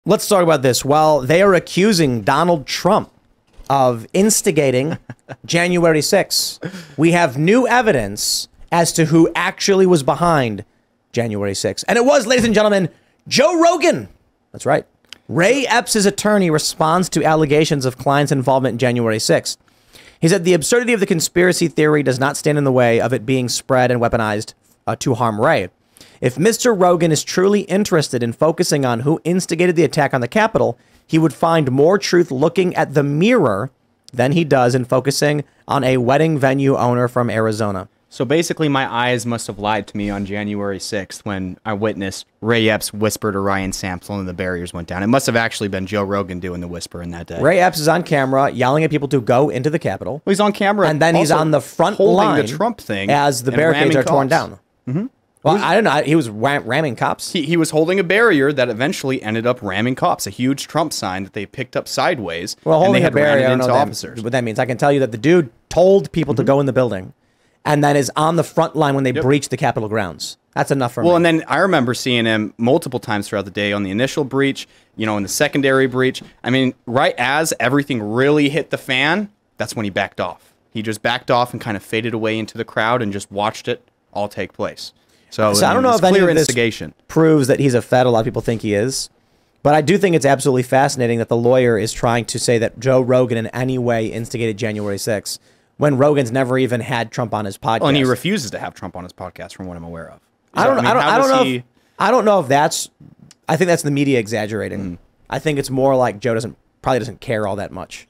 Let's talk about this. Well, they are accusing Donald Trump of instigating January 6th. We have new evidence as to who actually was behind January 6th. And it was, ladies and gentlemen, Joe Rogan. That's right. Ray Epps' attorney responds to allegations of client's involvement in January 6th. He said the absurdity of the conspiracy theory does not stand in the way of it being spread and weaponized to harm Ray. If Mr. Rogan is truly interested in focusing on who instigated the attack on the Capitol, he would find more truth looking at the mirror than he does in focusing on a wedding venue owner from Arizona. So basically, my eyes must have lied to me on January 6th when I witnessed Ray Epps whisper to Ryan Sampson and the barriers went down. It must have actually been Joe Rogan doing the whispering that day. Ray Epps is on camera yelling at people to go into the Capitol. Well, he's on camera. And then he's on the front holding line the Trump thing as the barricades are torn down. Mm-hmm. Well, I don't know. He was ramming cops. He was holding a barrier that eventually ended up ramming cops, a huge Trump sign that they picked up sideways. Well, holding a barrier, I don't know officers. what that means. I can tell you that the dude told people to go in the building and then is on the front line when they breach the Capitol grounds. That's enough for me. Well, and then I remember seeing him multiple times throughout the day on the initial breach, you know, in the secondary breach. I mean, right as everything really hit the fan, that's when he backed off. He just backed off and kind of faded away into the crowd and just watched it all take place. So I don't know if any of this instigation proves that he's a Fed. A lot of people think he is. But I do think it's absolutely fascinating that the lawyer is trying to say that Joe Rogan in any way instigated January 6th when Rogan's never even had Trump on his podcast. Well, and he refuses to have Trump on his podcast from what I'm aware of. I don't know if that's, I think that's the media exaggerating. I think it's more like Joe probably doesn't care all that much.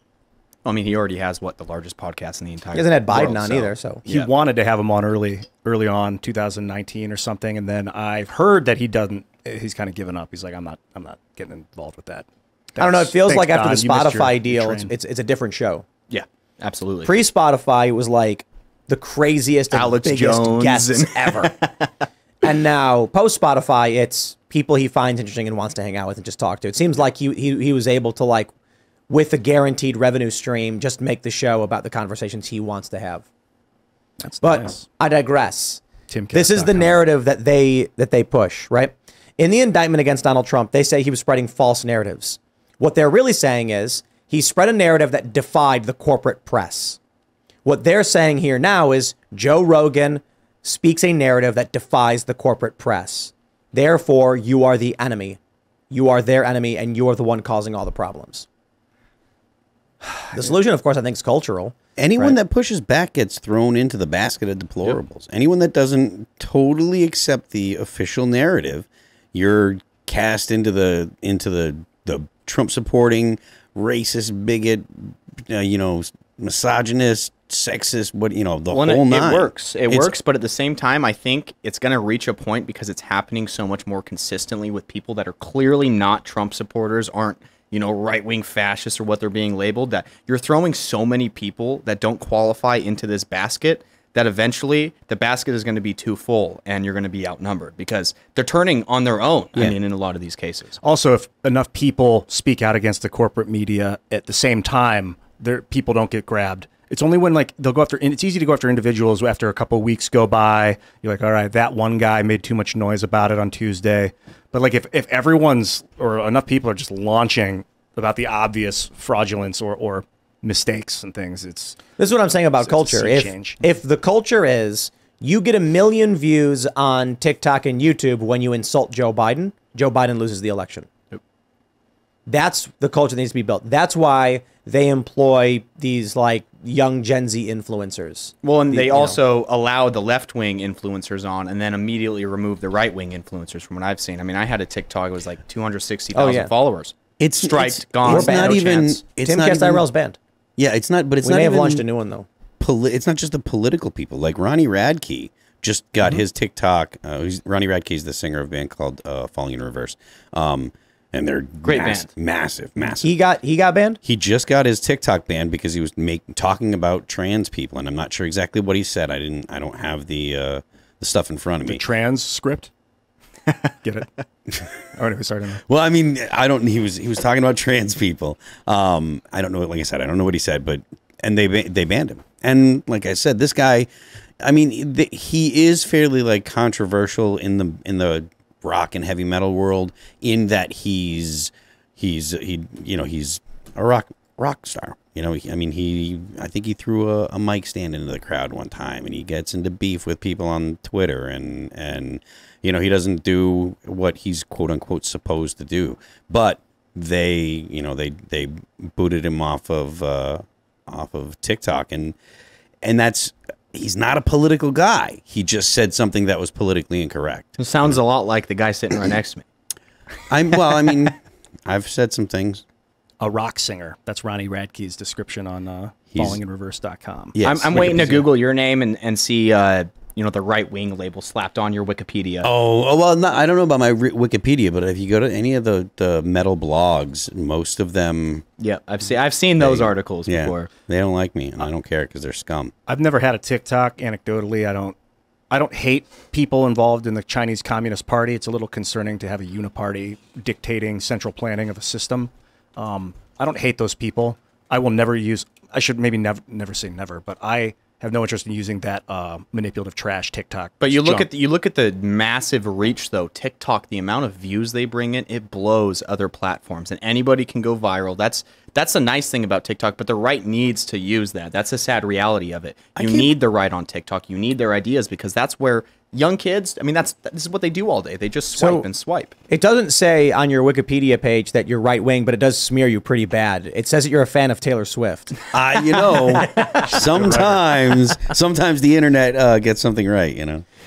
I mean, he already has, what, the largest podcast in the entire world. He hasn't had Biden on either, so. He wanted to have him on early on, 2019 or something, and then I've heard that he doesn't, he's kind of given up. He's like, I'm not getting involved with that. I don't know, it feels like after the Spotify deal, it's a different show. Yeah, absolutely. Pre-Spotify, it was like the craziest and Alex biggest Jones guests ever. And now, post-Spotify, it's people he finds interesting and wants to hang out with and just talk to. It seems like he was able to, like, with a guaranteed revenue stream, just make the show about the conversations he wants to have. But nice. I digress. Timcast. This is the narrative that they push, right? In the indictment against Donald Trump, they say he was spreading false narratives. What they're really saying is he spread a narrative that defied the corporate press. What they're saying here now is Joe Rogan speaks a narrative that defies the corporate press. Therefore, you are the enemy. You are their enemy, and you are the one causing all the problems. The solution, of course, I think is cultural. Anyone that pushes back gets thrown into the basket of deplorables. Anyone that doesn't totally accept the official narrative, you're cast into the Trump supporting, racist, bigot, misogynist, sexist, the whole nine. It works. It works, but at the same time, I think it's going to reach a point because it's happening so much more consistently with people that are clearly not Trump supporters, aren't right-wing fascists or what they're being labeled, that you're throwing so many people that don't qualify into this basket that eventually the basket is going to be too full and you're going to be outnumbered because they're turning on their own. Yeah. I mean, in a lot of these cases. Also, if enough people speak out against the corporate media at the same time, people don't get grabbed. It's only when they'll go after, and it's easy to go after individuals after a couple of weeks go by. You're like, all right, that one guy made too much noise about it on Tuesday. But if everyone's, or enough people are just launching about the obvious fraudulence or mistakes and things, this is what I'm saying about culture. If the culture is you get 1 million views on TikTok and YouTube when you insult Joe Biden loses the election. Yep. That's the culture that needs to be built. That's why they employ these young Gen Z influencers. Well, and they also allow the left-wing influencers on and then immediately remove the right-wing influencers from what I've seen. I mean, I had a TikTok, it was like 260,000 followers. It's striked, gone. It's not even. Timcast IRL's banned. Yeah, it's not. But it's we not may even. have launched a new one though. It's not just the political people. Like Ronnie Radke just got his TikTok. Ronnie Radke is the singer of a band called Falling in Reverse. And they're great band, massive. He got banned. He just got his TikTok banned because he was talking about trans people, and I'm not sure exactly what he said. I don't have the stuff in front of me. The trans script. Get it? Oh, anyway, sorry. Well, I mean, I don't. He was talking about trans people. I don't know. Like I said, I don't know what he said, and they banned him. And like I said, this guy, I mean, he is fairly controversial in the rock and heavy metal world in that he's he's a rock star. I think he threw a mic stand into the crowd one time, and he gets into beef with people on Twitter, and he doesn't do what he's quote unquote supposed to do. But they booted him off of TikTok, and that's, he's not a political guy. He just said something that was politically incorrect. It sounds a lot like the guy sitting right next to me. I've said some things. A rock singer. That's Ronnie Radke's description on fallinginreverse.com. Yes, I'm waiting to Google your name and see the right-wing label slapped on your Wikipedia. Oh well, no, I don't know about my Wikipedia, but if you go to any of the metal blogs, most of them... Yeah, I've seen those articles before. They don't like me, and I don't care because they're scum. I've never had a TikTok. Anecdotally, I don't hate people involved in the Chinese Communist Party. It's a little concerning to have a uniparty dictating central planning of a system. I don't hate those people. I will never use... I should maybe never say never, but I have no interest in using that manipulative trash TikTok. But you look at the massive reach though. TikTok, the amount of views they bring in, it blows other platforms, and anybody can go viral. That's a nice thing about TikTok, but the right needs to use that. That's a sad reality of it. You need the right on TikTok. You need their ideas, because that's where young kids, this is what they do all day. They just swipe and swipe. It doesn't say on your Wikipedia page that you're right wing, but it does smear you pretty bad. It says that you're a fan of Taylor Swift. Sometimes the internet gets something right.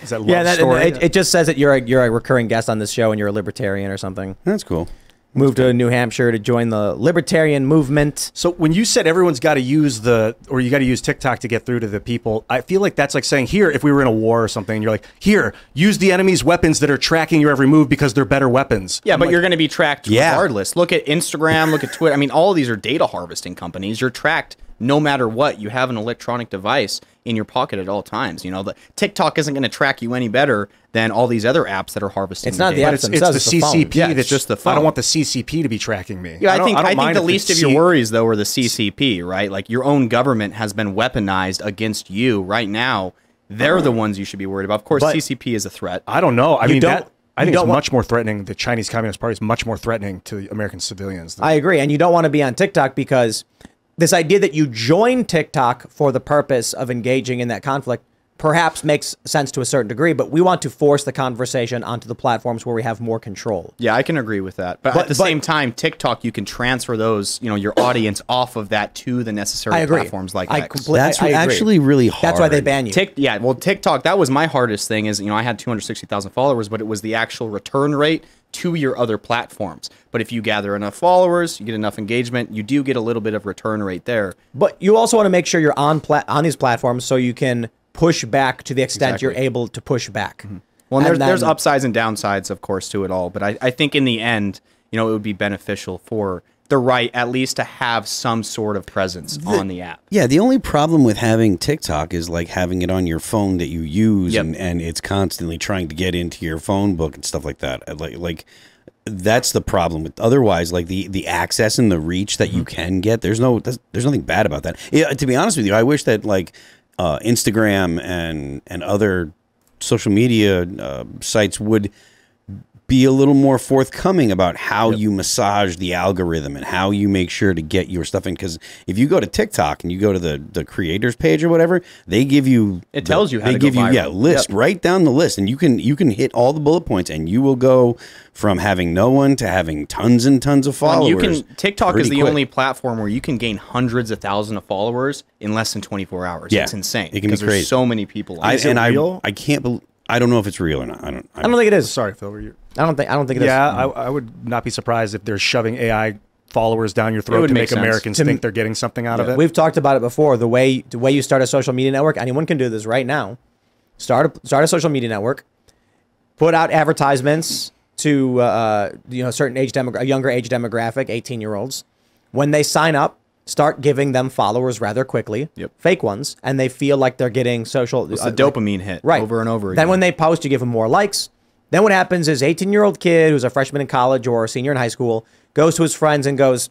Is that love story? It just says that you're a recurring guest on this show and you're a libertarian or something. That's cool. Moved to New Hampshire to join the libertarian movement. So when you said everyone's got to use you got to use TikTok to get through to the people, I feel like that's like saying, here, if we were in a war or something, and you're like, here, use the enemy's weapons that are tracking your every move because they're better weapons. Yeah, but you're going to be tracked regardless. Look at Instagram, look at Twitter. All of these are data harvesting companies. You're tracked no matter what. You have an electronic device in your pocket at all times. The TikTok isn't going to track you any better than all these other apps that are harvesting. It's not the apps themselves, it's the CCP. Yeah, that's just the phone. I don't want the CCP to be tracking me. Yeah, I think the least of your worries though are the CCP, right? Like, your own government has been weaponized against you right now. They're the ones you should be worried about. Of course, CCP is a threat. I don't know. I think it's much more threatening. The Chinese Communist Party is much more threatening to American civilians. I agree, and you don't want to be on TikTok because this idea that you join TikTok for the purpose of engaging in that conflict perhaps makes sense to a certain degree, but we want to force the conversation onto the platforms where we have more control. Yeah, I can agree with that. But at the same time, TikTok, you can transfer those, your audience off of that to the necessary platforms like X. That's actually really hard. That's why they ban you. TikTok, that was my hardest thing is, I had 260,000 followers, but it was the actual return rate to your other platforms. But if you gather enough followers, you get enough engagement, you do get a little bit of return rate there. But you also want to make sure you're on these platforms so you can push back to the extent you're able to push back. Mm-hmm. Well, and there's upsides and downsides, of course, to it all. But I think in the end, it would be beneficial for the right at least to have some sort of presence on the app. Yeah, the only problem with having TikTok is like having it on your phone that you use, and it's constantly trying to get into your phone book and stuff like that. Like that's the problem with otherwise, like the access and the reach that you can get. There's nothing bad about that. Yeah, to be honest with you, I wish that like Instagram and other social media sites would be a little more forthcoming about how you massage the algorithm and how you make sure to get your stuff in. Because if you go to TikTok and you go to the creators page or whatever, they give you tells you how to go viral. List right down the list, and you can hit all the bullet points, and you will go from having no one to having tons and tons of followers. TikTok is the only platform where you can gain hundreds of thousands of followers in less than 24 hours. Yeah, it's insane. It can be crazy. There's so many people. I can't believe. I don't know if it's real or not. I don't think it is. Sorry, Phil. I don't think it is. Yeah, I would not be surprised if they're shoving AI followers down your throat to make Americans think they're getting something out of it. We've talked about it before. The way you start a social media network, anyone can do this right now. Start a social media network. Put out advertisements to a younger age demographic, 18-year-olds. When they sign up, start giving them followers rather quickly, fake ones, and they feel like they're getting social. It's a dopamine hit over and over again. Then when they post, you give them more likes. Then what happens is 18-year-old kid who's a freshman in college or a senior in high school goes to his friends and goes,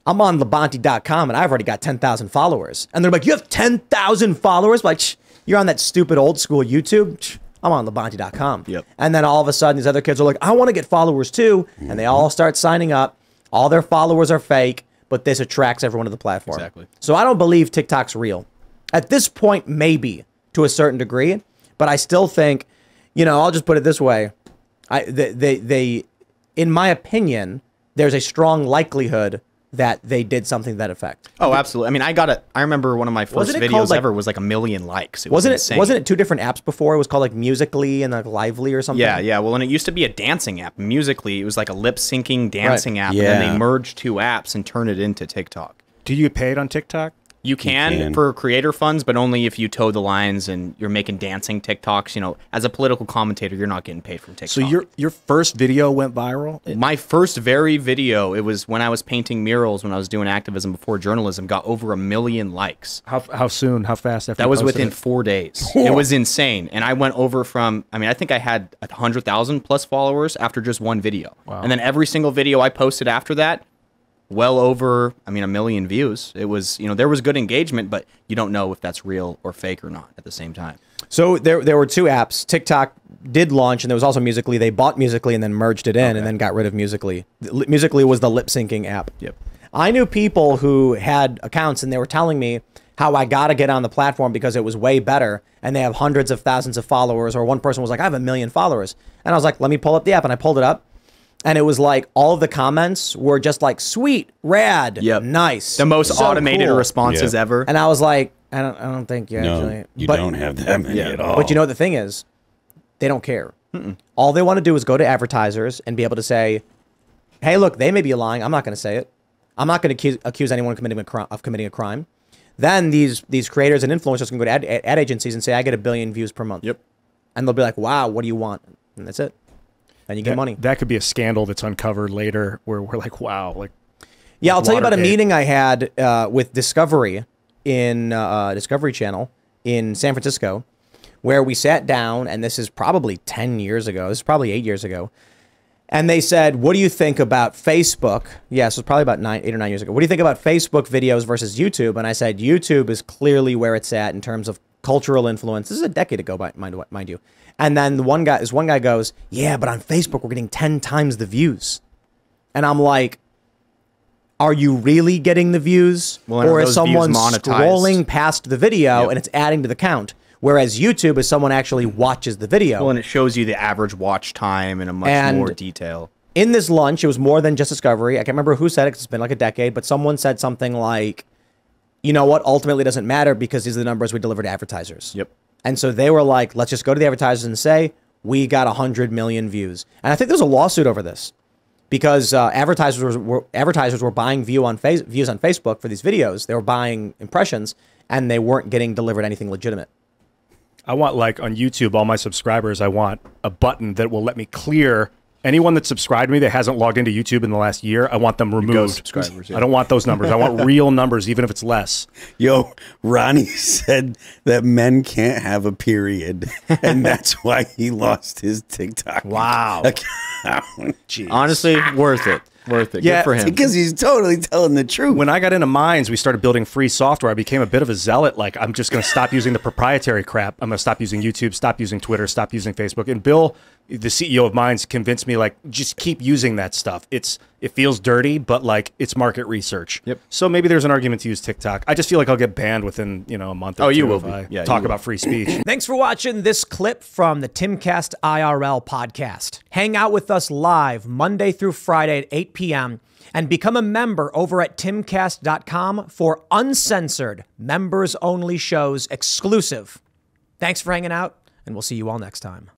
I'm on Labonte.com and I've already got 10,000 followers. And they're like, you have 10,000 followers? Like, you're on that stupid old school YouTube? I'm on Labonte.com. And then all of a sudden these other kids are like, I want to get followers too. And they all start signing up. All their followers are fake, but this attracts everyone to the platform. Exactly. So I don't believe TikTok's real. At this point, maybe to a certain degree, but I still think, I'll just put it this way. They in my opinion, there's a strong likelihood that they did something to that effect. Oh, absolutely. I mean, I remember one of my first videos ever was like 1 million likes. It was insane. Wasn't it 2 different apps before? It was called like Musically and like Lively or something? Yeah. Well, and it used to be a dancing app. Musically, it was like a lip syncing dancing app. Yeah. And then they merged 2 apps and turned it into TikTok. Do you get paid on TikTok? You can for creator funds, but only if you toe the lines and you're making dancing TikToks. As a political commentator, you're not getting paid from TikTok. So your first video went viral? My first video, it was when I was painting murals, when I was doing activism before journalism, got over 1 million likes. How soon? How fast after That you was posted within it? 4 days. It was insane. And I went over from, I think I had 100,000 plus followers after just one video. Wow. And then every single video I posted after that, well over, 1 million views. It was, there was good engagement, but you don't know if that's real or fake or not at the same time. So there were 2 apps. TikTok did launch, and there was also Musically. They bought Musically and then merged it in and then got rid of Musically. Musically was the lip syncing app. Yep. I knew people who had accounts, and they were telling me how I got to get on the platform because it was way better, and they have hundreds of thousands of followers, or one person was like, I have 1 million followers. And I was like, let me pull up the app, and I pulled it up. And it was like all of the comments were just like sweet, rad, nice. The most so automated cool. responses ever. And I was like, I don't think you No, actually. you don't have that many at all. But the thing is, they don't care. All they want to do is go to advertisers and be able to say, hey, look, they may be lying. I'm not going to say it. I'm not going to accuse anyone of committing a crime. Then these creators and influencers can go to ad agencies and say, I get 1 billion views per month. Yep. And they'll be like, wow, what do you want? And that's it. And you get money. That could be a scandal that's uncovered later where we're like, wow. Yeah, I'll tell you about a Watergate. meeting I had with Discovery in Discovery Channel in San Francisco, where we sat down, and this is probably 10 years ago. This is probably 8 years ago. And they said, what do you think about Facebook? Yeah, so it's probably about 8 or 9 years ago. What do you think about Facebook videos versus YouTube? And I said, YouTube is clearly where it's at in terms of cultural influence. This is a decade ago, mind you. And then one guy goes, yeah, but on Facebook, we're getting 10 times the views. And I'm like, are you really getting the views? Well, or is those someone views monetized? scrolling past the video and it's adding to the count? Whereas YouTube is someone actually watches the video. Well, and it shows you the average watch time in a much more detail. In this lunch, it was more than just Discovery. I can't remember who said it because it's been like a decade, but someone said something like, you know what, ultimately it doesn't matter because these are the numbers we deliver to advertisers. Yep. And so they were like, let's just go to the advertisers and say, we got 100 million views. And I think there's a lawsuit over this because advertisers were buying views on Facebook for these videos. They were buying impressions and they weren't getting delivered anything legitimate. I want, like, on YouTube, all my subscribers, I want a button that will let me clear anyone that subscribed to me that hasn't logged into YouTube in the last year. I want them removed. subscribers, yeah. I don't want those numbers. I want real numbers, even if it's less. Yo, Ronnie said that men can't have a period, and that's why he lost his TikTok. Wow. account. Jeez. Honestly, worth it. Worth it. Yeah, Good for him. Because he's totally telling the truth. When I got into Minds, we started building free software. I became a bit of a zealot. Like, I'm just going to stop using the proprietary crap. I'm going to stop using YouTube, stop using Twitter, stop using Facebook. And Bill, the CEO of Minds, convinced me, like, just keep using that stuff. It feels dirty, but, like, it's market research. Yep. So maybe there's an argument to use TikTok. I just feel like I'll get banned within, a month or Oh, two you will if be. I Yeah, talk you about free speech. Thanks for watching this clip from the Timcast IRL podcast. Hang out with us live Monday through Friday at 8 p.m. and become a member over at timcast.com for uncensored, members-only shows exclusive. Thanks for hanging out, and we'll see you all next time.